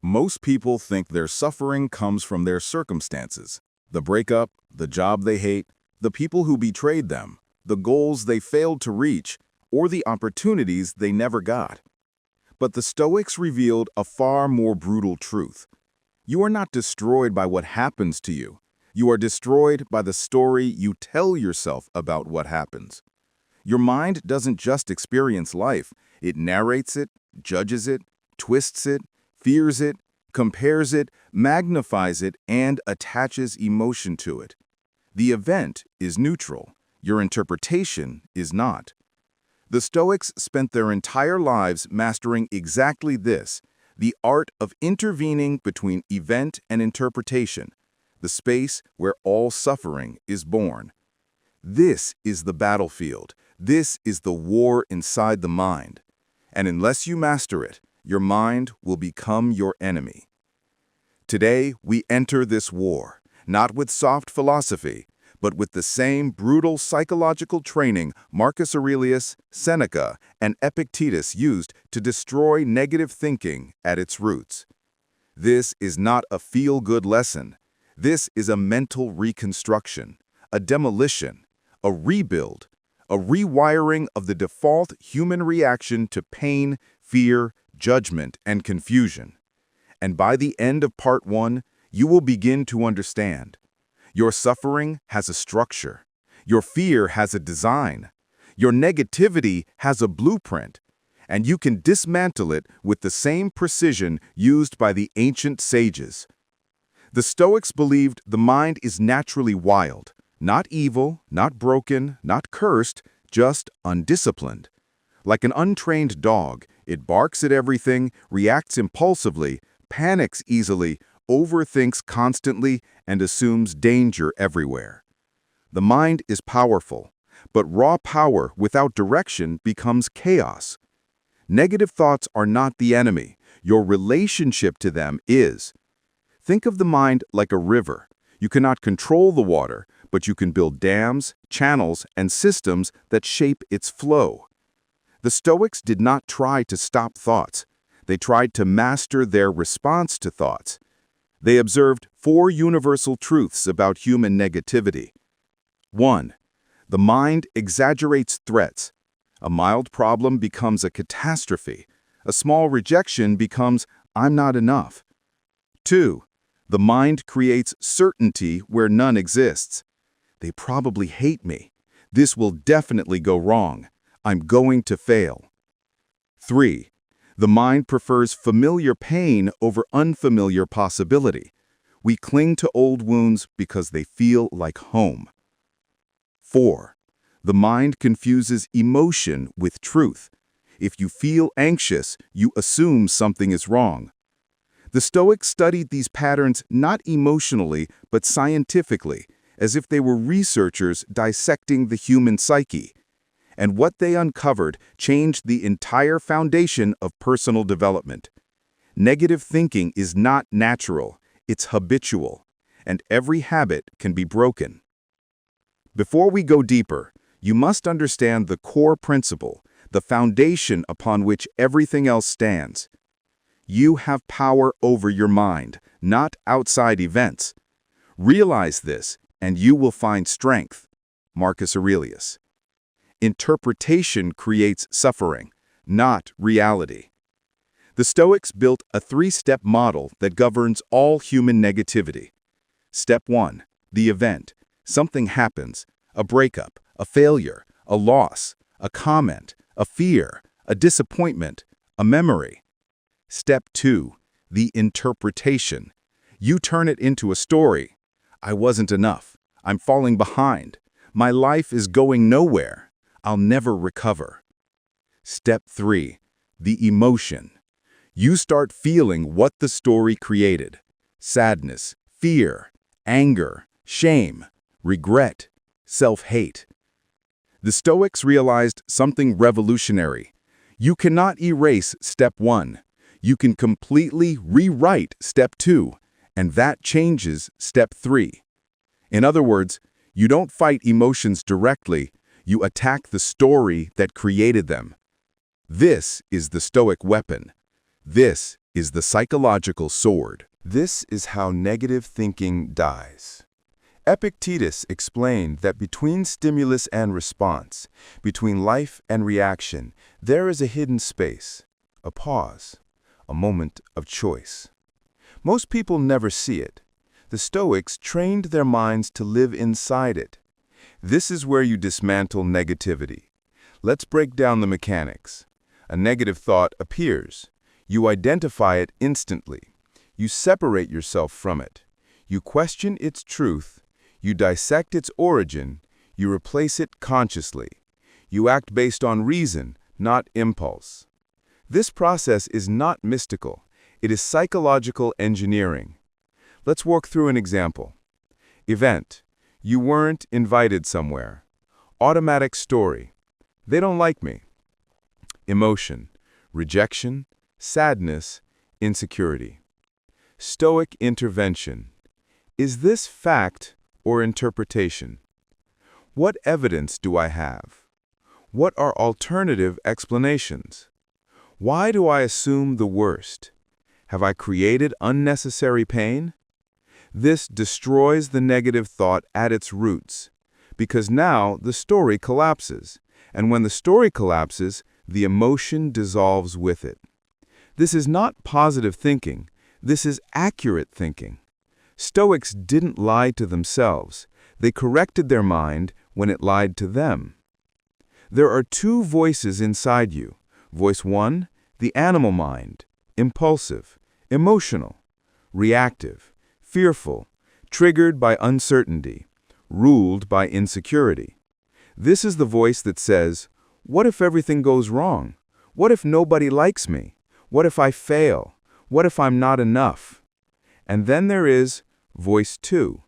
Most people think their suffering comes from their circumstances. The breakup, the job they hate, the people who betrayed them, the goals they failed to reach, or the opportunities they never got. But the Stoics revealed a far more brutal truth. You are not destroyed by what happens to you. You are destroyed by the story you tell yourself about what happens. Your mind doesn't just experience life. It narrates it, judges it, twists it, fears it, compares it, magnifies it, and attaches emotion to it. The event is neutral. Your interpretation is not. The Stoics spent their entire lives mastering exactly this, the art of intervening between event and interpretation, the space where all suffering is born. This is the battlefield. This is the war inside the mind. And unless you master it, your mind will become your enemy. Today, we enter this war, not with soft philosophy, but with the same brutal psychological training Marcus Aurelius, Seneca, and Epictetus used to destroy negative thinking at its roots. This is not a feel-good lesson. This is a mental reconstruction, a demolition, a rebuild, a rewiring of the default human reaction to pain, fear, judgment, and confusion. And by the end of part 1, you will begin to understand. Your suffering has a structure. Your fear has a design. Your negativity has a blueprint. And you can dismantle it with the same precision used by the ancient sages. The Stoics believed the mind is naturally wild, not evil, not broken, not cursed, just undisciplined. Like an untrained dog, it barks at everything, reacts impulsively, panics easily, overthinks constantly, and assumes danger everywhere. The mind is powerful, but raw power without direction becomes chaos. Negative thoughts are not the enemy. Your relationship to them is. Think of the mind like a river. You cannot control the water, but you can build dams, channels, and systems that shape its flow. The Stoics did not try to stop thoughts. They tried to master their response to thoughts. They observed 4 universal truths about human negativity. 1. The mind exaggerates threats. A mild problem becomes a catastrophe. A small rejection becomes, "I'm not enough." 2. The mind creates certainty where none exists. They probably hate me. This will definitely go wrong. I'm going to fail. 3. The mind prefers familiar pain over unfamiliar possibility. We cling to old wounds because they feel like home. 4. The mind confuses emotion with truth. If you feel anxious, you assume something is wrong. The Stoics studied these patterns not emotionally, but scientifically, as if they were researchers dissecting the human psyche. And what they uncovered changed the entire foundation of personal development. Negative thinking is not natural, it's habitual, and every habit can be broken. Before we go deeper, you must understand the core principle, the foundation upon which everything else stands. You have power over your mind, not outside events. Realize this, and you will find strength. Marcus Aurelius. Interpretation creates suffering, not reality. The Stoics built a 3-step model that governs all human negativity. Step 1. The event. Something happens. A breakup, a failure, a loss, a comment, a fear, a disappointment, a memory. Step 2. The interpretation. You turn it into a story. I wasn't enough. I'm falling behind. My life is going nowhere. I'll never recover. Step 3. The emotion. You start feeling what the story created. Sadness, fear, anger, shame, regret, self-hate. The Stoics realized something revolutionary. You cannot erase step 1. You can completely rewrite step 2, and that changes step 3. In other words, you don't fight emotions directly, you attack the story that created them. This is the Stoic weapon. This is the psychological sword. This is how negative thinking dies. Epictetus explained that between stimulus and response, between life and reaction, there is a hidden space, a pause, a moment of choice. Most people never see it. The Stoics trained their minds to live inside it. This is where you dismantle negativity. Let's break down the mechanics. A negative thought appears. You identify it instantly. You separate yourself from it. You question its truth. You dissect its origin. You replace it consciously. You act based on reason, not impulse. This process is not mystical. It is psychological engineering. Let's walk through an example. Event. You weren't invited somewhere. Automatic story. They don't like me. Emotion. Rejection, sadness, insecurity. Stoic intervention. Is this fact or interpretation? What evidence do I have? What are alternative explanations? Why do I assume the worst? Have I created unnecessary pain? This destroys the negative thought at its roots, because now the story collapses, and when the story collapses, the emotion dissolves with it. This is not positive thinking, this is accurate thinking. Stoics didn't lie to themselves, they corrected their mind when it lied to them. There are two voices inside you. Voice 1, the animal mind, impulsive, emotional, reactive, fearful, triggered by uncertainty, ruled by insecurity. This is the voice that says, what if everything goes wrong? What if nobody likes me? What if I fail? What if I'm not enough? And then there is voice 2,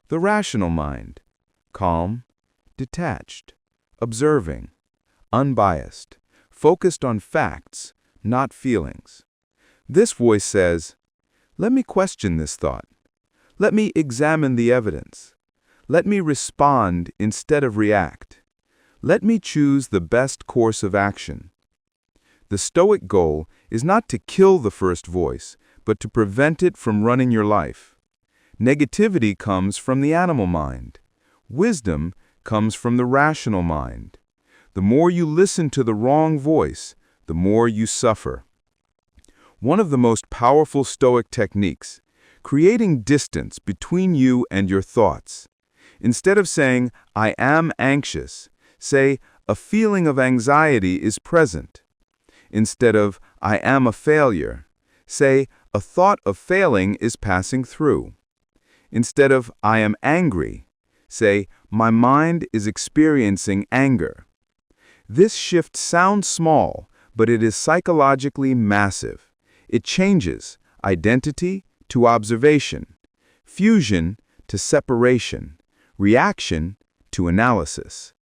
the rational mind, calm, detached, observing, unbiased, focused on facts, not feelings. This voice says, let me question this thought. Let me examine the evidence. Let me respond instead of react. Let me choose the best course of action. The Stoic goal is not to kill the first voice, but to prevent it from running your life. Negativity comes from the animal mind. Wisdom comes from the rational mind. The more you listen to the wrong voice, the more you suffer. One of the most powerful Stoic techniques, creating distance between you and your thoughts. Instead of saying, I am anxious, say, a feeling of anxiety is present. Instead of, I am a failure, say, a thought of failing is passing through. Instead of, I am angry, say, my mind is experiencing anger. This shift sounds small, but it is psychologically massive. It changes identity to observation, fusion to separation, reaction to analysis.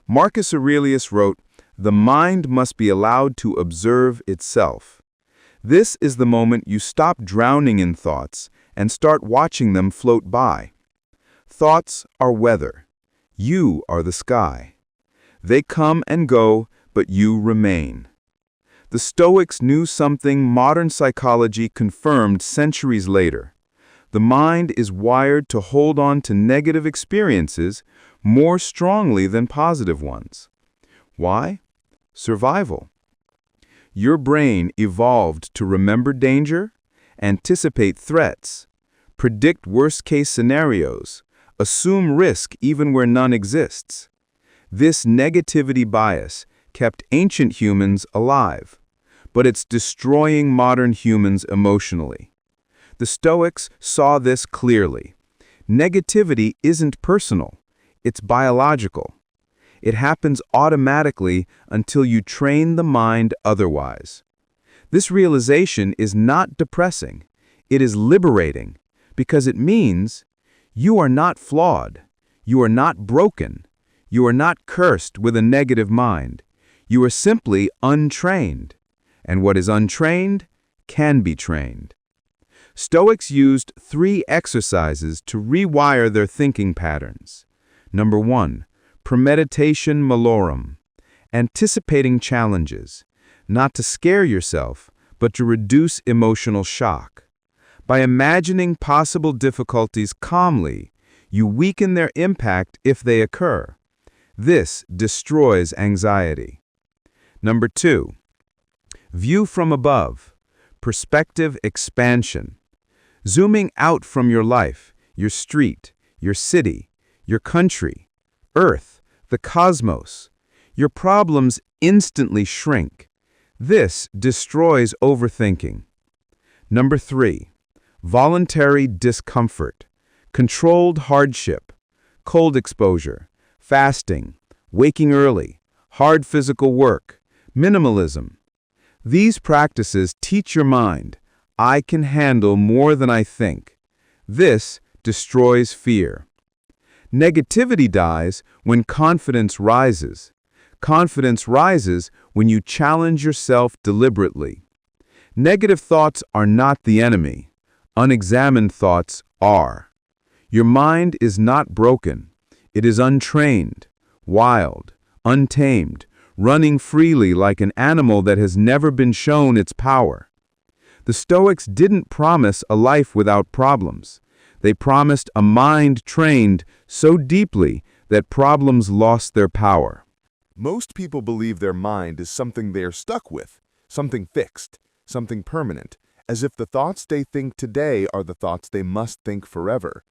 Marcus Aurelius wrote, the mind must be allowed to observe itself. This is the moment you stop drowning in thoughts and start watching them float by. Thoughts are weather. You are the sky. They come and go, but you remain. The Stoics knew something modern psychology confirmed centuries later. The mind is wired to hold on to negative experiences more strongly than positive ones. Why? Survival. Your brain evolved to remember danger, anticipate threats, predict worst-case scenarios, assume risk even where none exists. This negativity bias kept ancient humans alive, but it's destroying modern humans emotionally. The Stoics saw this clearly. Negativity isn't personal, it's biological. It happens automatically until you train the mind otherwise. This realization is not depressing, it is liberating, because it means you are not flawed, you are not broken, you are not cursed with a negative mind. You are simply untrained, and what is untrained can be trained. Stoics used 3 exercises to rewire their thinking patterns. Number 1, premeditation malorum, anticipating challenges, not to scare yourself, but to reduce emotional shock. By imagining possible difficulties calmly, you weaken their impact if they occur. This destroys anxiety. Number 2. View from above. Perspective expansion. Zooming out from your life, your street, your city, your country, Earth, the cosmos, your problems instantly shrink. This destroys overthinking. Number 3. Voluntary discomfort. Controlled hardship, cold exposure, fasting, waking early, hard physical work, minimalism. These practices teach your mind, I can handle more than I think. This destroys fear. Negativity dies when confidence rises. Confidence rises when you challenge yourself deliberately. Negative thoughts are not the enemy. Unexamined thoughts are. Your mind is not broken. It is untrained, wild, untamed, running freely like an animal that has never been shown its power. The Stoics didn't promise a life without problems. They promised a mind trained so deeply that problems lost their power. Most people believe their mind is something they are stuck with, something fixed, something permanent, as if the thoughts they think today are the thoughts they must think forever.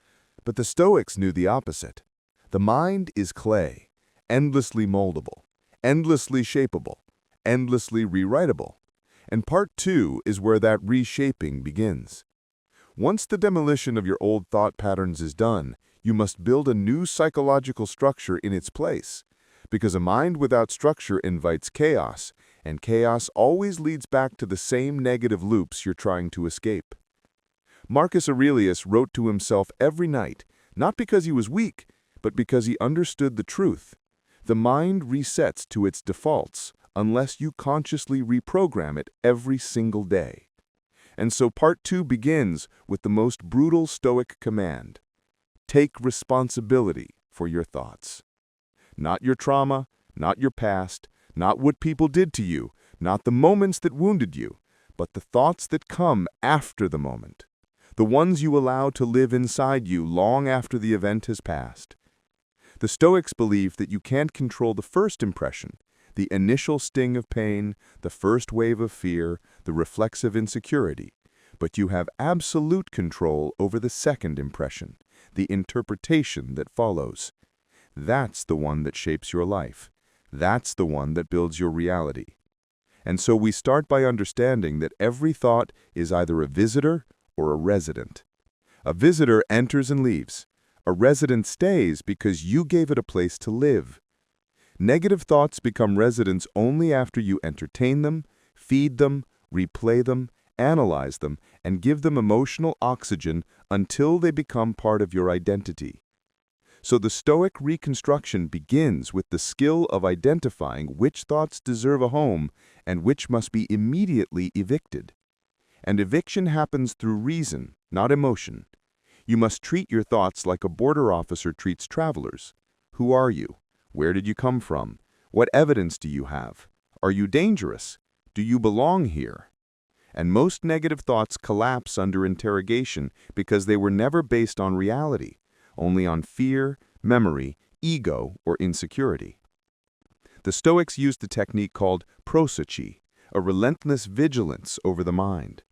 But the Stoics knew the opposite. The mind is clay, endlessly moldable, endlessly shapeable, endlessly rewritable. And part 2 is where that reshaping begins. Once the demolition of your old thought patterns is done, you must build a new psychological structure in its place. Because a mind without structure invites chaos, and chaos always leads back to the same negative loops you're trying to escape. Marcus Aurelius wrote to himself every night, not because he was weak, but because he understood the truth. The mind resets to its defaults unless you consciously reprogram it every single day. And so part 2 begins with the most brutal Stoic command. Take responsibility for your thoughts. Not your trauma, not your past, not what people did to you, not the moments that wounded you, but the thoughts that come after the moment. The ones you allow to live inside you long after the event has passed. The Stoics believe that you can't control the first impression, the initial sting of pain, the first wave of fear, the reflexive insecurity, but you have absolute control over the second impression, the interpretation that follows. That's the one that shapes your life. That's the one that builds your reality. And so we start by understanding that every thought is either a visitor or a resident. A visitor enters and leaves. A resident stays because you gave it a place to live. Negative thoughts become residents only after you entertain them, feed them, replay them, analyze them, and give them emotional oxygen until they become part of your identity. So the Stoic reconstruction begins with the skill of identifying which thoughts deserve a home and which must be immediately evicted. And eviction happens through reason, not emotion. You must treat your thoughts like a border officer treats travelers. Who are you? Where did you come from? What evidence do you have? Are you dangerous? Do you belong here? And most negative thoughts collapse under interrogation because they were never based on reality, only on fear, memory, ego, or insecurity. The Stoics used a technique called provoke, a relentless vigilance over the mind.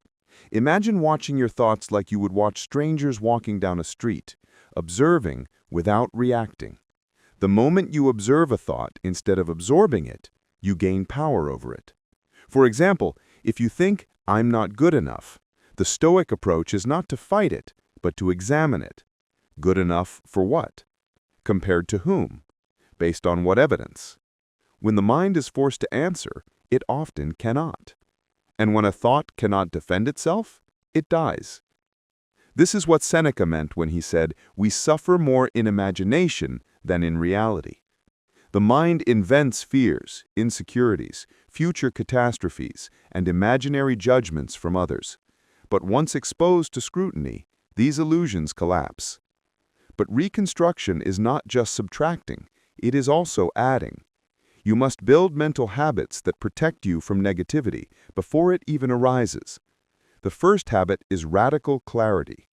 Imagine watching your thoughts like you would watch strangers walking down a street, observing without reacting. The moment you observe a thought instead of absorbing it, you gain power over it. For example, if you think, I'm not good enough, the Stoic approach is not to fight it, but to examine it. Good enough for what? Compared to whom? Based on what evidence? When the mind is forced to answer, it often cannot. And when a thought cannot defend itself, it dies. This is what Seneca meant when he said, we suffer more in imagination than in reality. The mind invents fears, insecurities, future catastrophes, and imaginary judgments from others. But once exposed to scrutiny, these illusions collapse. But reconstruction is not just subtracting, it is also adding. You must build mental habits that protect you from negativity before it even arises. The first habit is radical clarity.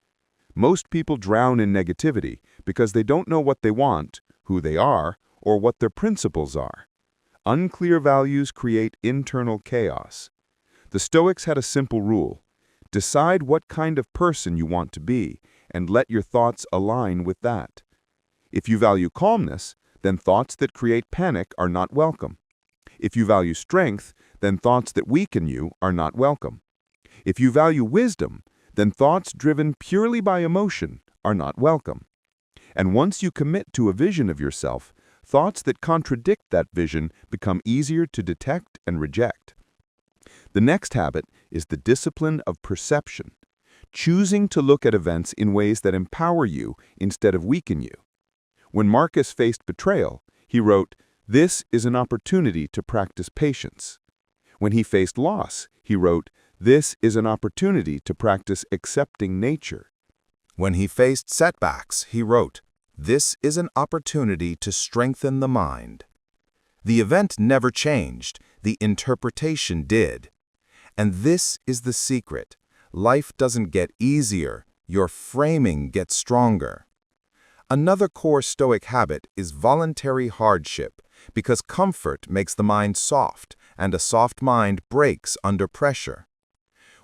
Most people drown in negativity because they don't know what they want, who they are, or what their principles are. Unclear values create internal chaos. The Stoics had a simple rule: decide what kind of person you want to be, and let your thoughts align with that. If you value calmness, then thoughts that create panic are not welcome. If you value strength, then thoughts that weaken you are not welcome. If you value wisdom, then thoughts driven purely by emotion are not welcome. And once you commit to a vision of yourself, thoughts that contradict that vision become easier to detect and reject. The next habit is the discipline of perception, choosing to look at events in ways that empower you instead of weaken you. When Marcus faced betrayal, he wrote, "This is an opportunity to practice patience." When he faced loss, he wrote, "This is an opportunity to practice accepting nature." When he faced setbacks, he wrote, "This is an opportunity to strengthen the mind." The event never changed, the interpretation did. And this is the secret. Life doesn't get easier, your framing gets stronger. Another core Stoic habit is voluntary hardship, because comfort makes the mind soft, and a soft mind breaks under pressure.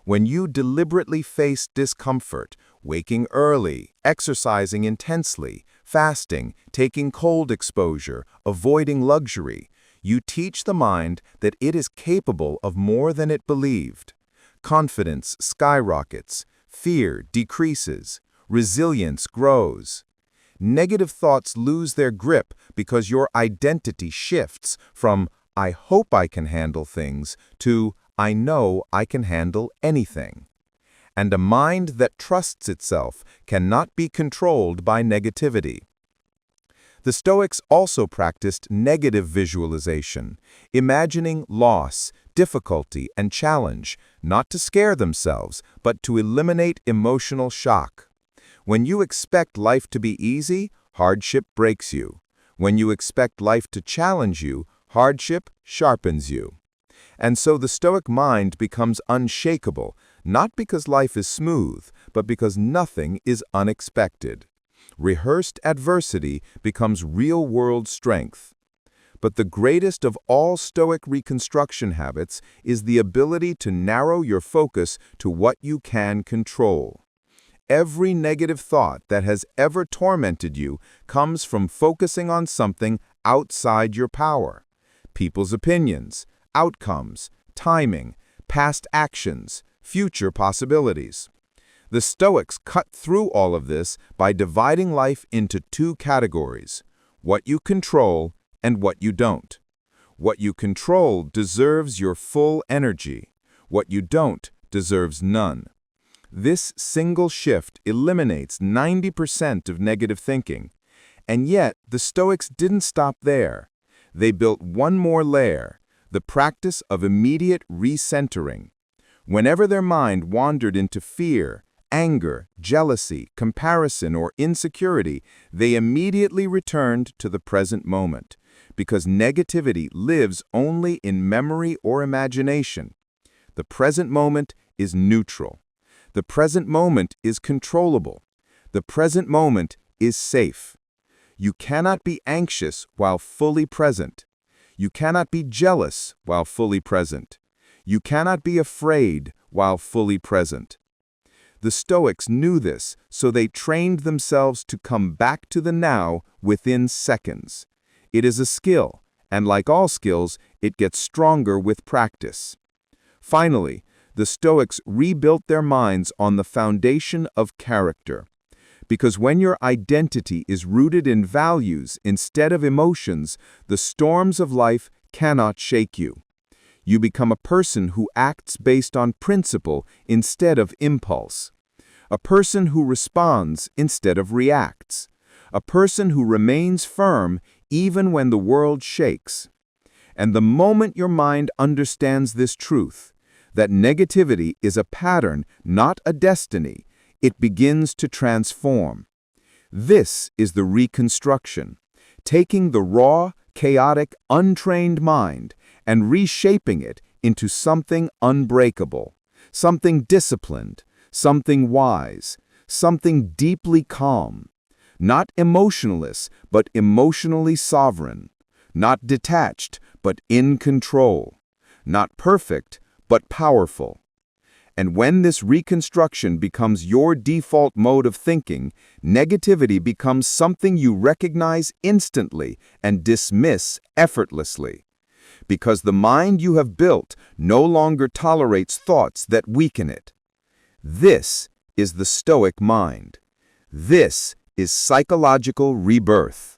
When you deliberately face discomfort, waking early, exercising intensely, fasting, taking cold exposure, avoiding luxury, you teach the mind that it is capable of more than it believed. Confidence skyrockets, fear decreases, resilience grows. Negative thoughts lose their grip because your identity shifts from "I hope I can handle things" to "I know I can handle anything." And a mind that trusts itself cannot be controlled by negativity. The Stoics also practiced negative visualization, imagining loss, difficulty, and challenge, not to scare themselves, but to eliminate emotional shock. When you expect life to be easy, hardship breaks you. When you expect life to challenge you, hardship sharpens you. And so the Stoic mind becomes unshakable, not because life is smooth, but because nothing is unexpected. Rehearsed adversity becomes real-world strength. But the greatest of all Stoic reconstruction habits is the ability to narrow your focus to what you can control. Every negative thought that has ever tormented you comes from focusing on something outside your power. People's opinions, outcomes, timing, past actions, future possibilities. The Stoics cut through all of this by dividing life into two categories: what you control and what you don't. What you control deserves your full energy. What you don't deserves none. This single shift eliminates 90% of negative thinking. And yet, the Stoics didn't stop there. They built one more layer: the practice of immediate recentering. Whenever their mind wandered into fear, anger, jealousy, comparison, or insecurity, they immediately returned to the present moment, because negativity lives only in memory or imagination. The present moment is neutral. The present moment is controllable. The present moment is safe. You cannot be anxious while fully present. You cannot be jealous while fully present. You cannot be afraid while fully present. The Stoics knew this, so they trained themselves to come back to the now within seconds. It is a skill, and like all skills, it gets stronger with practice. Finally, the Stoics rebuilt their minds on the foundation of character. Because when your identity is rooted in values instead of emotions, the storms of life cannot shake you. You become a person who acts based on principle instead of impulse. A person who responds instead of reacts. A person who remains firm even when the world shakes. And the moment your mind understands this truth, that negativity is a pattern, not a destiny, it begins to transform. This is the reconstruction, taking the raw, chaotic, untrained mind and reshaping it into something unbreakable, something disciplined, something wise, something deeply calm. Not emotionless, but emotionally sovereign. Not detached, but in control. Not perfect, but powerful. And when this reconstruction becomes your default mode of thinking, negativity becomes something you recognize instantly and dismiss effortlessly. Because the mind you have built no longer tolerates thoughts that weaken it. This is the Stoic mind. This is psychological rebirth.